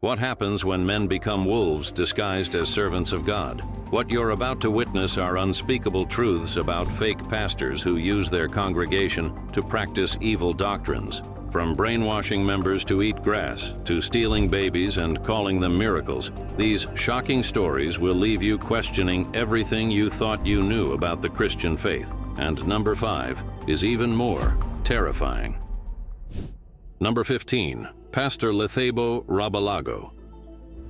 What happens when men become wolves disguised as servants of God? What you're about to witness are unspeakable truths about fake pastors who use their congregation to practice evil doctrines. From brainwashing members to eat grass, to stealing babies and calling them miracles, these shocking stories will leave you questioning everything you thought you knew about the Christian faith. And number 5 is even more terrifying. Number 15. Pastor Lethebo Rabalago.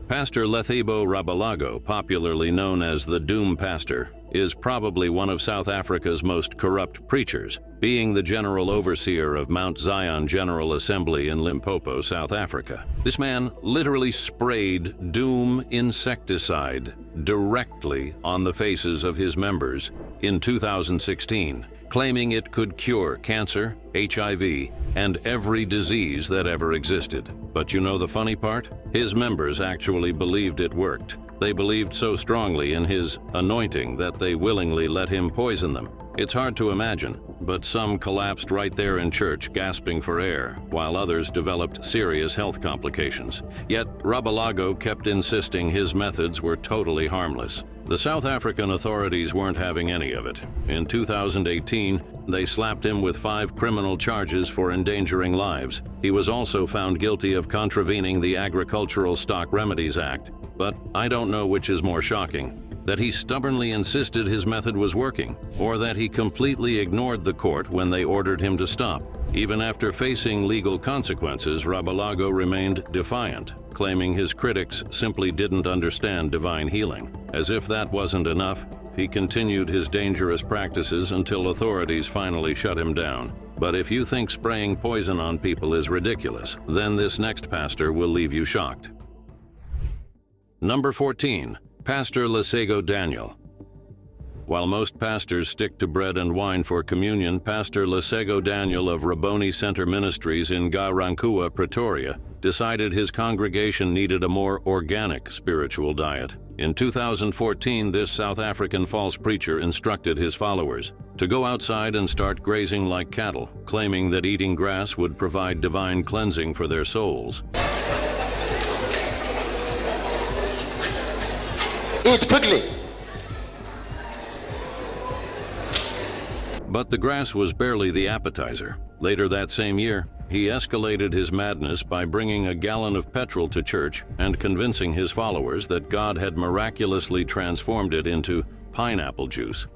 Pastor Lethebo Rabalago, popularly known as the Doom Pastor, is probably one of South Africa's most corrupt preachers, being the general overseer of Mount Zion General Assembly in Limpopo, South Africa. This man literally sprayed doom insecticide directly on the faces of his members in 2016, claiming it could cure cancer, HIV, and every disease that ever existed. But you know the funny part? His members actually believed it worked. They believed so strongly in his anointing that they willingly let him poison them. It's hard to imagine, but some collapsed right there in church, gasping for air, while others developed serious health complications. Yet Rabalago kept insisting his methods were totally harmless. The South African authorities weren't having any of it. In 2018, they slapped him with 5 criminal charges for endangering lives. He was also found guilty of contravening the Agricultural Stock Remedies Act. But I don't know which is more shocking, that he stubbornly insisted his method was working, or that he completely ignored the court when they ordered him to stop. Even after facing legal consequences, Rabalago remained defiant, claiming his critics simply didn't understand divine healing. As if that wasn't enough, he continued his dangerous practices until authorities finally shut him down. But if you think spraying poison on people is ridiculous, then this next pastor will leave you shocked. Number 14. Pastor Lesego Daniel. While most pastors stick to bread and wine for communion, Pastor Lesego Daniel of Rabboni Center Ministries in Ga-Rankua, Pretoria, decided his congregation needed a more organic spiritual diet. In 2014, this South African false preacher instructed his followers to go outside and start grazing like cattle, claiming that eating grass would provide divine cleansing for their souls. Eat quickly. But the grass was barely the appetizer. Later that same year, he escalated his madness by bringing a gallon of petrol to church and convincing his followers that God had miraculously transformed it into pineapple juice.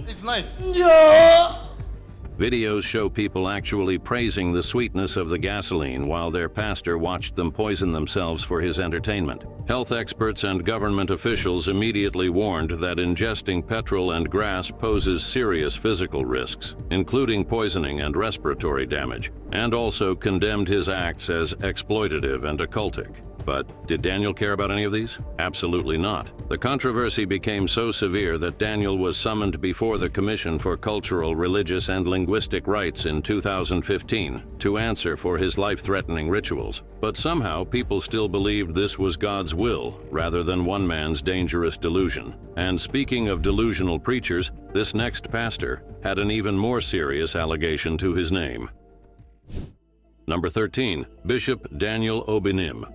It's nice. Videos show people actually praising the sweetness of the gasoline while their pastor watched them poison themselves for his entertainment. Health experts and government officials immediately warned that ingesting petrol and grass poses serious physical risks, including poisoning and respiratory damage, and also condemned his acts as exploitative and occultic. But did Daniel care about any of these? Absolutely not. The controversy became so severe that Daniel was summoned before the Commission for Cultural, Religious, and Linguistic Rights in 2015 to answer for his life-threatening rituals. But somehow people still believed this was God's will rather than one man's dangerous delusion. And speaking of delusional preachers, this next pastor had an even more serious allegation to his name. Number 13. Bishop Daniel Obinim.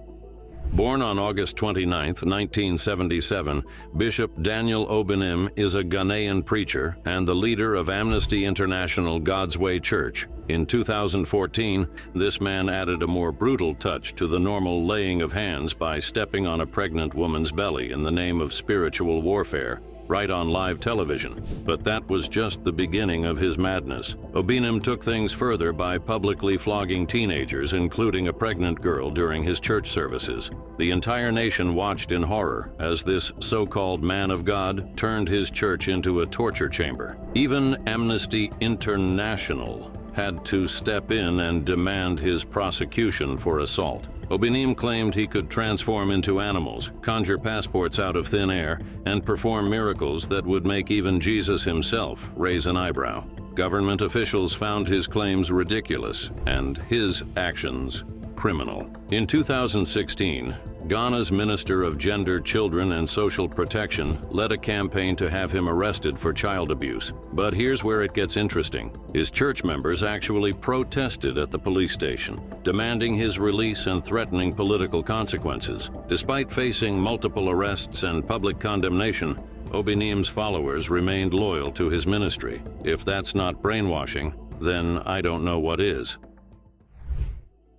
Born on August 29, 1977, Bishop Daniel Obinim is a Ghanaian preacher and the leader of Amnesty International God's Way Church. In 2014, this man added a more brutal touch to the normal laying of hands by stepping on a pregnant woman's belly in the name of spiritual warfare, right on live television. But that was just the beginning of his madness. Obinim took things further by publicly flogging teenagers, including a pregnant girl, during his church services. The entire nation watched in horror as this so-called man of God turned his church into a torture chamber. Even Amnesty International had to step in and demand his prosecution for assault. Obinim claimed he could transform into animals, conjure passports out of thin air, and perform miracles that would make even Jesus himself raise an eyebrow. Government officials found his claims ridiculous and his actions criminal. In 2016, Ghana's Minister of Gender, Children and Social Protection led a campaign to have him arrested for child abuse. But here's where it gets interesting. His church members actually protested at the police station, demanding his release and threatening political consequences. Despite facing multiple arrests and public condemnation, Obinim's followers remained loyal to his ministry. If that's not brainwashing, then I don't know what is.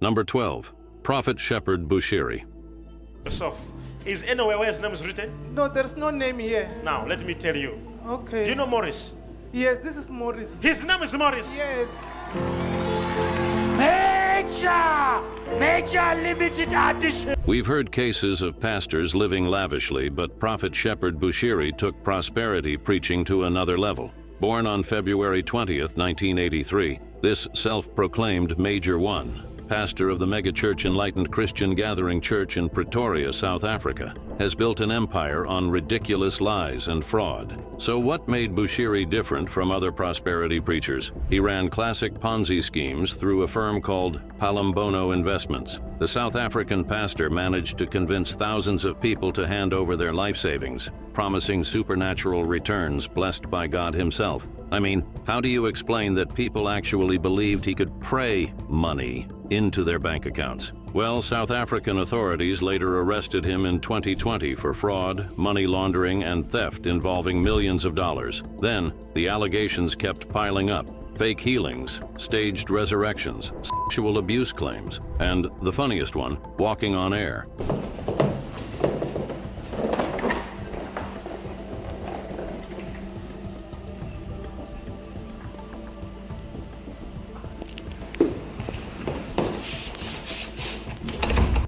Number 12. Prophet Shepherd Bushiri. Is anywhere where his name is written? No, there's no name here. Now, let me tell you. Okay. Do you know Morris? Yes, this is Morris. His name is Morris. Yes. Major limited edition. We've heard cases of pastors living lavishly, but Prophet Shepherd Bushiri took prosperity preaching to another level. Born on February 20th, 1983, this self-proclaimed Major One, pastor of the megachurch Enlightened Christian Gathering Church in Pretoria, South Africa, has built an empire on ridiculous lies and fraud. So what made Bushiri different from other prosperity preachers? He ran classic Ponzi schemes through a firm called Palambono Investments. The South African pastor managed to convince thousands of people to hand over their life savings, promising supernatural returns blessed by God himself. I mean, how do you explain that people actually believed he could pray money into their bank accounts? Well, South African authorities later arrested him in 2020 for fraud, money laundering, and theft involving millions of dollars. Then, the allegations kept piling up. Fake healings, staged resurrections, sexual abuse claims, and the funniest one, walking on air.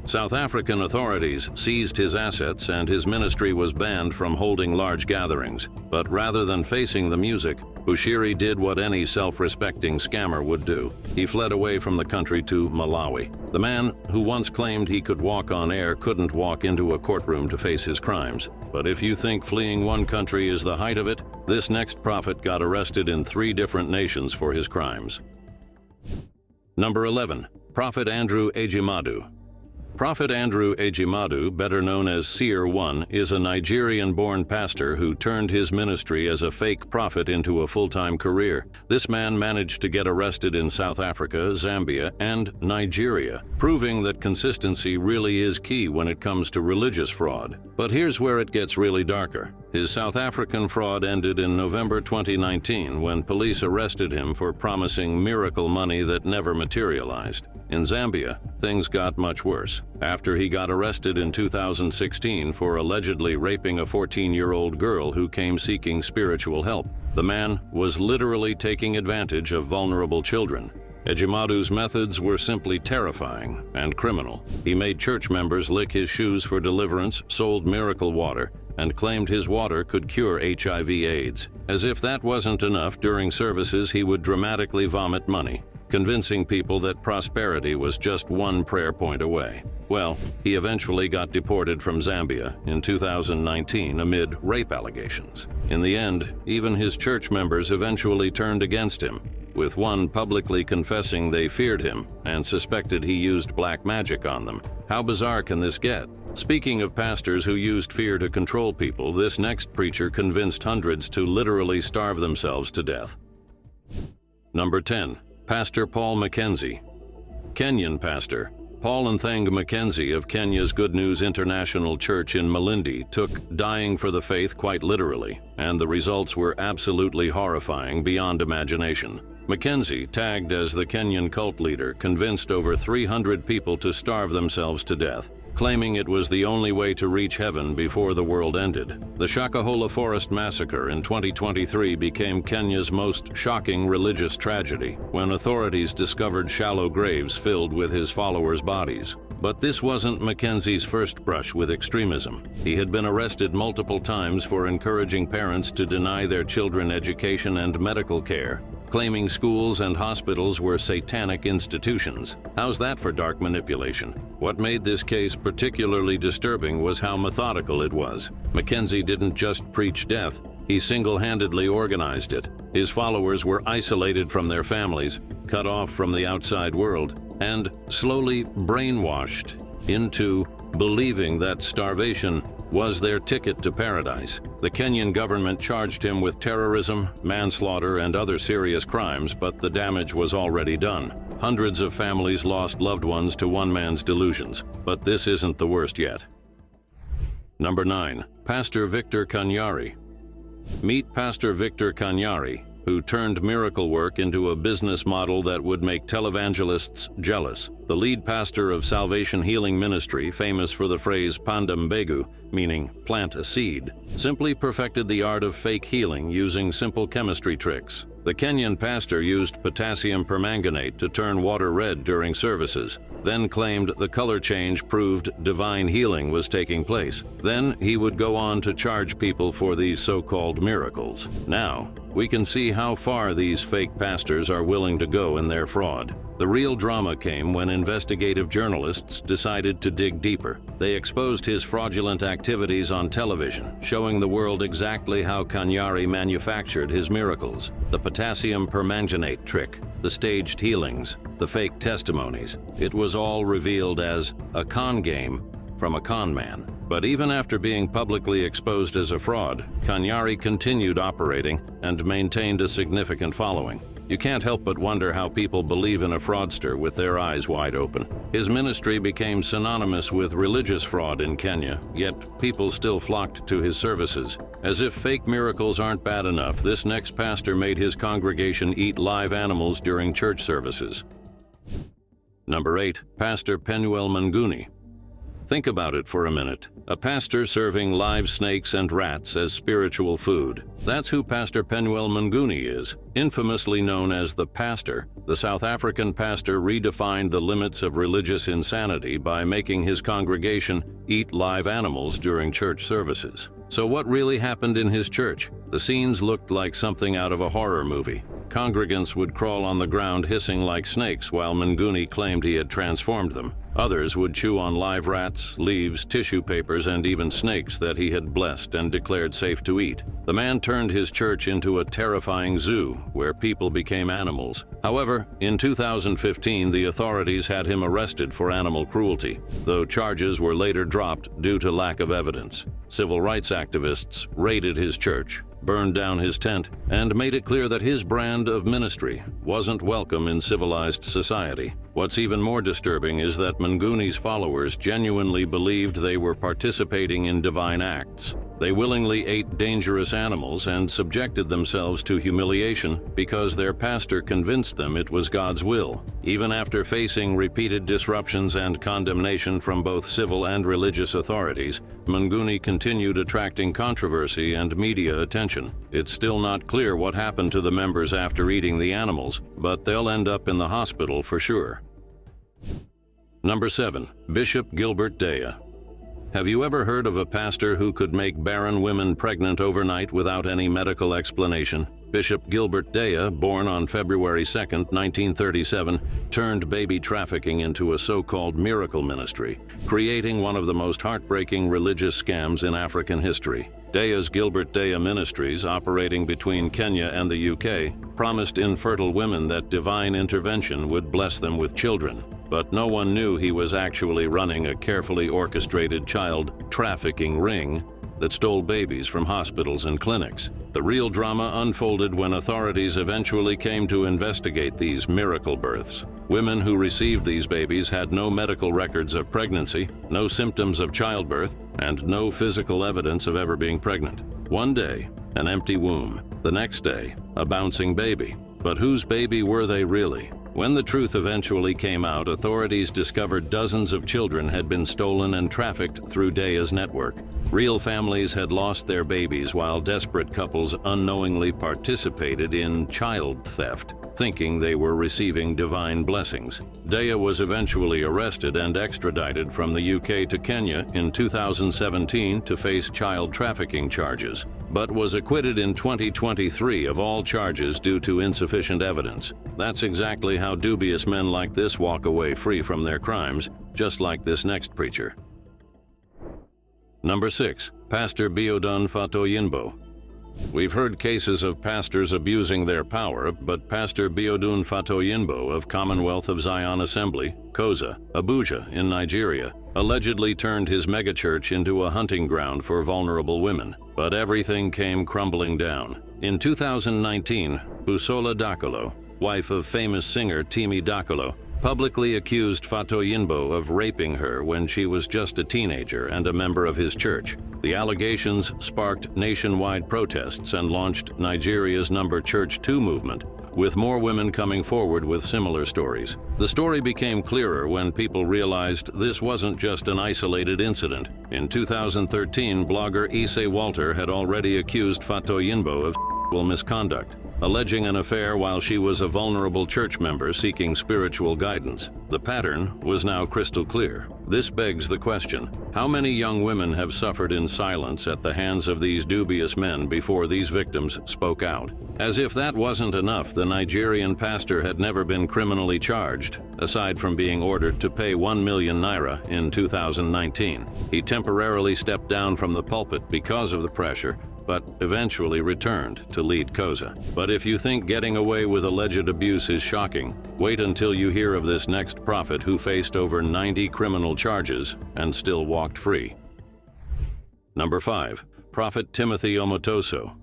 South African authorities seized his assets and his ministry was banned from holding large gatherings. But rather than facing the music, Bushiri did what any self-respecting scammer would do. He fled away from the country to Malawi. The man who once claimed he could walk on air couldn't walk into a courtroom to face his crimes. But if you think fleeing one country is the height of it, this next prophet got arrested in 3 different nations for his crimes. Number 11. Prophet Andrew Ejimadu. Prophet Andrew Ejimadu, better known as Seer One, is a Nigerian-born pastor who turned his ministry as a fake prophet into a full-time career. This man managed to get arrested in South Africa, Zambia, and Nigeria, proving that consistency really is key when it comes to religious fraud. But here's where it gets really darker. His South African fraud ended in November 2019 when police arrested him for promising miracle money that never materialized. In Zambia, things got much worse. After he got arrested in 2016 for allegedly raping a 14-year-old girl who came seeking spiritual help, the man was literally taking advantage of vulnerable children. Ejimadu's methods were simply terrifying and criminal. He made church members lick his shoes for deliverance, sold miracle water, and claimed his water could cure HIV/AIDS. As if that wasn't enough, during services he would dramatically vomit money, convincing people that prosperity was just one prayer point away. Well, he eventually got deported from Zambia in 2019 amid rape allegations. In the end, even his church members eventually turned against him, with one publicly confessing they feared him and suspected he used black magic on them. How bizarre can this get? Speaking of pastors who used fear to control people, this next preacher convinced hundreds to literally starve themselves to death. Number 10. Pastor Paul Mackenzie. Kenyan pastor Paul Ntheng Mackenzie of Kenya's Good News International Church in Malindi took dying for the faith quite literally, and the results were absolutely horrifying beyond imagination. Mackenzie, tagged as the Kenyan cult leader, convinced over 300 people to starve themselves to death, claiming it was the only way to reach heaven before the world ended. The Shakahola Forest Massacre in 2023 became Kenya's most shocking religious tragedy, when authorities discovered shallow graves filled with his followers' bodies. But this wasn't Mackenzie's first brush with extremism. He had been arrested multiple times for encouraging parents to deny their children education and medical care, claiming schools and hospitals were satanic institutions. How's that for dark manipulation? What made this case particularly disturbing was how methodical it was. Mackenzie didn't just preach death, he single-handedly organized it. His followers were isolated from their families, cut off from the outside world, and slowly brainwashed into believing that starvation was their ticket to paradise. The Kenyan government charged him with terrorism, manslaughter, and other serious crimes, but the damage was already done. Hundreds of families lost loved ones to one man's delusions. But this isn't the worst yet. Number 9. Pastor Victor Kanyari. Meet Pastor Victor Kanyari, who turned miracle work into a business model that would make televangelists jealous. The lead pastor of Salvation Healing Ministry, famous for the phrase "Panda Mbegu," meaning plant a seed, simply perfected the art of fake healing using simple chemistry tricks. The Kenyan pastor used potassium permanganate to turn water red during services, then claimed the color change proved divine healing was taking place. Then he would go on to charge people for these so-called miracles. Now, we can see how far these fake pastors are willing to go in their fraud. The real drama came when investigative journalists decided to dig deeper. They exposed his fraudulent activities on television, showing the world exactly how Kanyari manufactured his miracles. The potassium permanganate trick, the staged healings, the fake testimonies. It was all revealed as a con game from a con man. But even after being publicly exposed as a fraud, Kanyari continued operating and maintained a significant following. You can't help but wonder how people believe in a fraudster with their eyes wide open. His ministry became synonymous with religious fraud in Kenya, yet people still flocked to his services. As if fake miracles aren't bad enough, this next pastor made his congregation eat live animals during church services. Number 8. Pastor Penuel Manguni. Think about it for a minute. A pastor serving live snakes and rats as spiritual food. That's who Pastor Penuel Manguni is. Infamously known as the Pastor, the South African pastor redefined the limits of religious insanity by making his congregation eat live animals during church services. So what really happened in his church? The scenes looked like something out of a horror movie. Congregants would crawl on the ground hissing like snakes while Manguni claimed he had transformed them. Others would chew on live rats, leaves, tissue papers, and even snakes that he had blessed and declared safe to eat. The man turned his church into a terrifying zoo where people became animals. However, in 2015, the authorities had him arrested for animal cruelty, though charges were later dropped due to lack of evidence. Civil rights activists raided his church, burned down his tent, and made it clear that his brand of ministry wasn't welcome in civilized society. What's even more disturbing is that Manguni's followers genuinely believed they were participating in divine acts. They willingly ate dangerous animals and subjected themselves to humiliation because their pastor convinced them it was God's will. Even after facing repeated disruptions and condemnation from both civil and religious authorities, Manguni continued attracting controversy and media attention. It's still not clear what happened to the members after eating the animals, but they'll end up in the hospital for sure. Number 7. Bishop Gilbert Daya. Have you ever heard of a pastor who could make barren women pregnant overnight without any medical explanation? Bishop Gilbert Daya, born on February 2, 1937, turned baby trafficking into a so-called miracle ministry, creating one of the most heartbreaking religious scams in African history. Daya's Gilbert Daya Ministries, operating between Kenya and the UK, promised infertile women that divine intervention would bless them with children. But no one knew he was actually running a carefully orchestrated child trafficking ring that stole babies from hospitals and clinics. The real drama unfolded when authorities eventually came to investigate these miracle births. Women who received these babies had no medical records of pregnancy, no symptoms of childbirth, and no physical evidence of ever being pregnant. One day, an empty womb. The next day, a bouncing baby. But whose baby were they really? When the truth eventually came out, authorities discovered dozens of children had been stolen and trafficked through Daya's network. Real families had lost their babies while desperate couples unknowingly participated in child theft, thinking they were receiving divine blessings. Daya was eventually arrested and extradited from the UK to Kenya in 2017 to face child trafficking charges, but was acquitted in 2023 of all charges due to insufficient evidence. That's exactly how dubious men like this walk away free from their crimes, just like this next preacher. Number 6. Pastor Biodun Fatoyinbo. We've heard cases of pastors abusing their power, but Pastor Biodun Fatoyinbo of Commonwealth of Zion Assembly, Koza, Abuja in Nigeria, allegedly turned his megachurch into a hunting ground for vulnerable women. But everything came crumbling down. In 2019, Busola Dakolo, wife of famous singer Timi Dakolo, publicly accused Fatoyinbo of raping her when she was just a teenager and a member of his church. The allegations sparked nationwide protests and launched Nigeria's Number Church 2 movement, with more women coming forward with similar stories. The story became clearer when people realized this wasn't just an isolated incident. In 2013, blogger Issei Walter had already accused Fatoyinbo of sexual misconduct, alleging an affair while she was a vulnerable church member seeking spiritual guidance. The pattern was now crystal clear. This begs the question, how many young women have suffered in silence at the hands of these dubious men before these victims spoke out? As if that wasn't enough, the Nigerian pastor had never been criminally charged, aside from being ordered to pay 1 million naira in 2019. He temporarily stepped down from the pulpit because of the pressure, but eventually returned to lead Koza. But if you think getting away with alleged abuse is shocking, wait until you hear of this next prophet who faced over 90 criminal charges and still walked free. Number 5. Prophet Timothy Omotoso.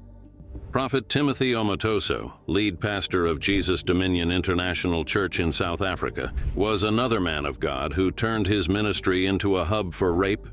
Prophet Timothy Omotoso, lead pastor of Jesus Dominion International Church in South Africa, was another man of God who turned his ministry into a hub for rape,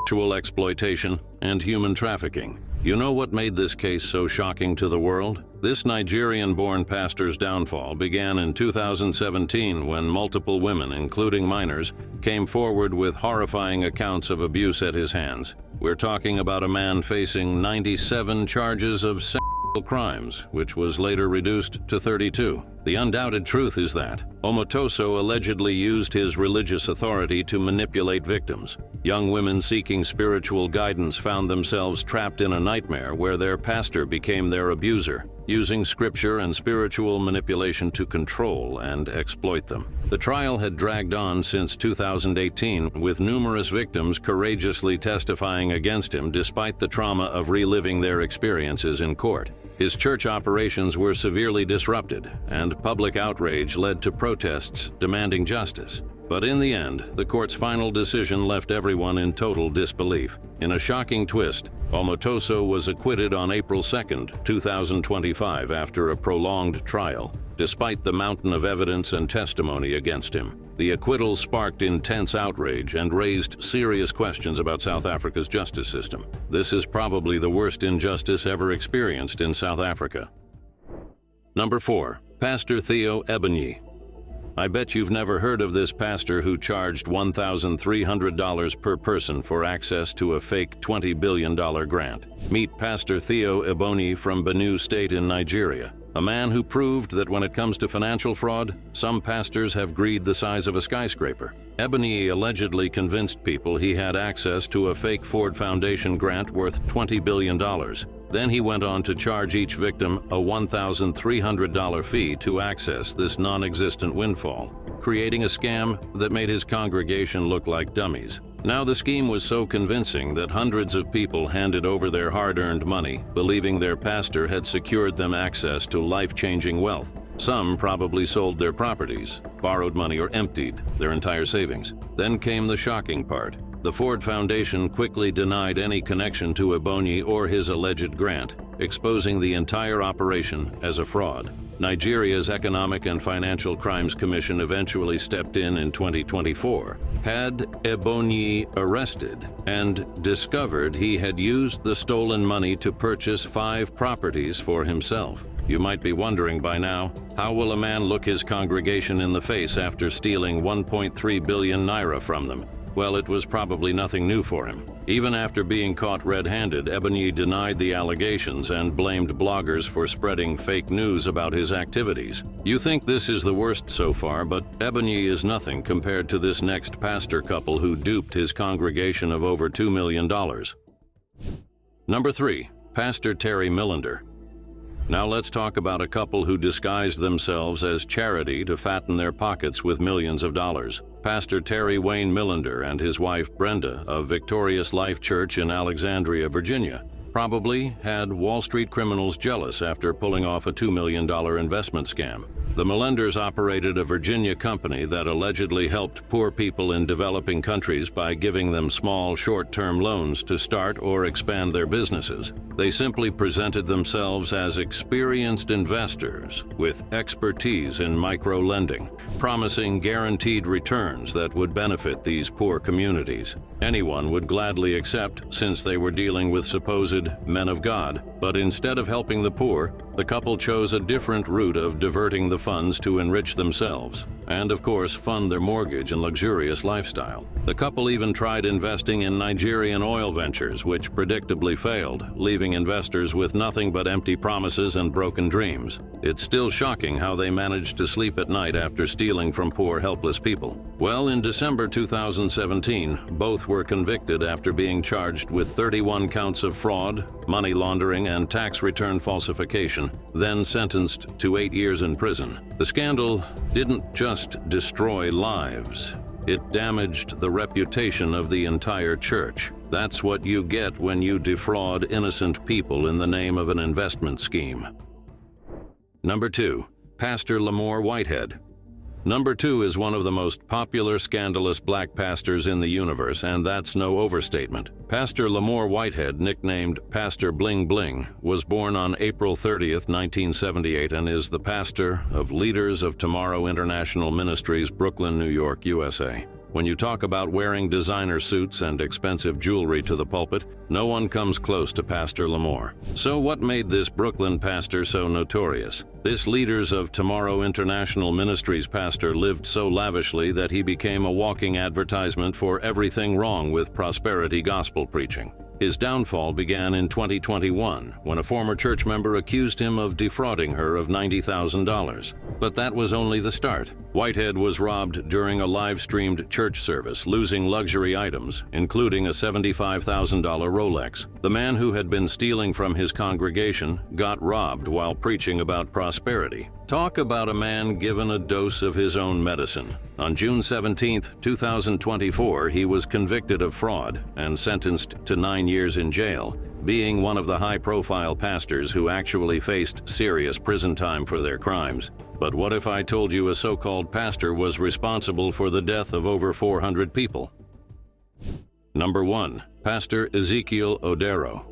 sexual exploitation, and human trafficking. You know what made this case so shocking to the world? This Nigerian-born pastor's downfall began in 2017 when multiple women, including minors, came forward with horrifying accounts of abuse at his hands. We're talking about a man facing 97 charges of sexual crimes, which was later reduced to 32. The undoubted truth is that Omotoso allegedly used his religious authority to manipulate victims. Young women seeking spiritual guidance found themselves trapped in a nightmare where their pastor became their abuser, using scripture and spiritual manipulation to control and exploit them. The trial had dragged on since 2018, with numerous victims courageously testifying against him despite the trauma of reliving their experiences in court. His church operations were severely disrupted, and public outrage led to protests demanding justice. But in the end, the court's final decision left everyone in total disbelief. In a shocking twist, Omotoso was acquitted on April 2, 2025 after a prolonged trial, despite the mountain of evidence and testimony against him. The acquittal sparked intense outrage and raised serious questions about South Africa's justice system. This is probably the worst injustice ever experienced in South Africa. Number 4. Pastor Theo Ebonyi. I bet you've never heard of this pastor who charged $1,300 per person for access to a fake $20 billion grant. Meet Pastor Theo Ebonyi from Benue State in Nigeria, a man who proved that when it comes to financial fraud, some pastors have greed the size of a skyscraper. Ebonyi allegedly convinced people he had access to a fake Ford Foundation grant worth $20 billion. Then he went on to charge each victim a $1,300 fee to access this non-existent windfall, creating a scam that made his congregation look like dummies. Now the scheme was so convincing that hundreds of people handed over their hard-earned money, believing their pastor had secured them access to life-changing wealth. Some probably sold their properties, borrowed money, or emptied their entire savings. Then came the shocking part. The Ford Foundation quickly denied any connection to Ebonyi or his alleged grant, exposing the entire operation as a fraud. Nigeria's Economic and Financial Crimes Commission eventually stepped in 2024, had Ebonyi arrested, and discovered he had used the stolen money to purchase 5 properties for himself. You might be wondering by now, how will a man look his congregation in the face after stealing 1.3 billion naira from them? Well, it was probably nothing new for him. Even after being caught red-handed, Ebonyi denied the allegations and blamed bloggers for spreading fake news about his activities. You think this is the worst so far, but Ebonyi is nothing compared to this next pastor couple who duped his congregation of over $2 million. Number 3. Pastor Terry Millender. Now let's talk about a couple who disguised themselves as charity to fatten their pockets with millions of dollars. Pastor Terry Wayne Millender and his wife Brenda of Victorious Life Church in Alexandria, Virginia, Probably had Wall Street criminals jealous after pulling off a $2 million investment scam. The Melenders operated a Virginia company that allegedly helped poor people in developing countries by giving them small, short-term loans to start or expand their businesses. They simply presented themselves as experienced investors with expertise in micro-lending, promising guaranteed returns that would benefit these poor communities. Anyone would gladly accept, since they were dealing with supposed men of God. But instead of helping the poor, the couple chose a different route of diverting the funds to enrich themselves and, of course, fund their mortgage and luxurious lifestyle. The couple even tried investing in Nigerian oil ventures, which predictably failed, leaving investors with nothing but empty promises and broken dreams. It's still shocking how they managed to sleep at night after stealing from poor, helpless people. Well, in December 2017, both were convicted after being charged with 31 counts of fraud, money laundering, and tax return falsification, then sentenced to 8 years in prison. The scandal didn't just destroy lives. It damaged the reputation of the entire church. That's what you get when you defraud innocent people in the name of an investment scheme. Number 2. Pastor Lamore Whitehead. Number 2 is one of the most popular scandalous black pastors in the universe, and that's no overstatement. Pastor Lamore Whitehead, nicknamed Pastor Bling Bling, was born on April 30th, 1978, and is the pastor of Leaders of Tomorrow International Ministries, Brooklyn, New York, USA. When you talk about wearing designer suits and expensive jewelry to the pulpit, no one comes close to Pastor Lamore. So what made this Brooklyn pastor so notorious? This Leaders of Tomorrow International Ministries pastor lived so lavishly that he became a walking advertisement for everything wrong with prosperity gospel preaching. His downfall began in 2021 when a former church member accused him of defrauding her of $90,000. But that was only the start. Whitehead was robbed during a live-streamed church service, losing luxury items, including a $75,000 Rolex. The man who had been stealing from his congregation got robbed while preaching about prosperity. Talk about a man given a dose of his own medicine. On June 17, 2024, he was convicted of fraud and sentenced to 9 years in jail, being one of the high-profile pastors who actually faced serious prison time for their crimes. But what if I told you a so-called pastor was responsible for the death of over 400 people? Number 1. Pastor Ezekiel Odero.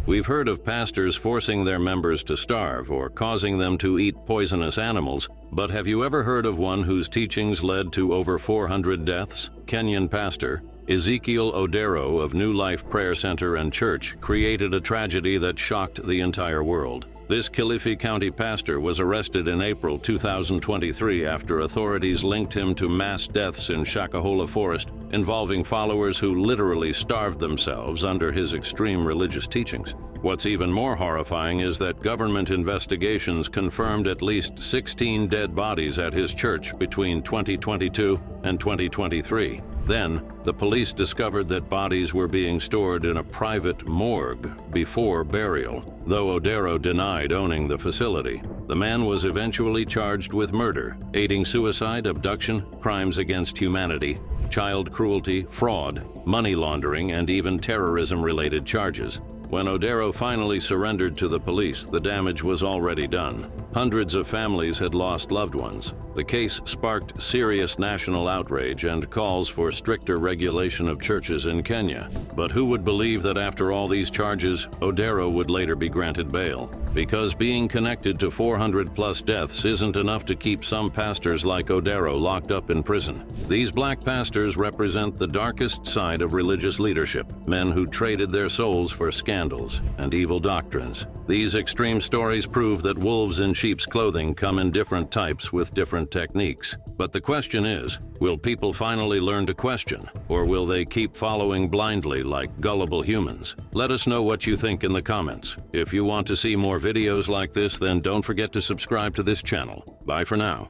We've heard of pastors forcing their members to starve or causing them to eat poisonous animals, but have you ever heard of one whose teachings led to over 400 deaths? Kenyan pastor Ezekiel Odero of New Life Prayer Center and Church created a tragedy that shocked the entire world. This Kilifi County pastor was arrested in April 2023 after authorities linked him to mass deaths in Shakahola Forest involving followers who literally starved themselves under his extreme religious teachings. What's even more horrifying is that government investigations confirmed at least 16 dead bodies at his church between 2022 and 2023. Then, the police discovered that bodies were being stored in a private morgue before burial. Though Odero denied owning the facility, the man was eventually charged with murder, aiding suicide, abduction, crimes against humanity, child cruelty, fraud, money laundering, and even terrorism-related charges. When Odero finally surrendered to the police, the damage was already done. Hundreds of families had lost loved ones. The case sparked serious national outrage and calls for stricter regulation of churches in Kenya. But who would believe that after all these charges, Odero would later be granted bail? Because being connected to 400-plus deaths isn't enough to keep some pastors like Odero locked up in prison. These black pastors represent the darkest side of religious leadership, men who traded their souls for scandals and evil doctrines. These extreme stories prove that wolves in sheep's clothing come in different types with different techniques. But the question is, will people finally learn to question, or will they keep following blindly like gullible humans? Let us know what you think in the comments. If you want to see more videos like this, then don't forget to subscribe to this channel. Bye for now.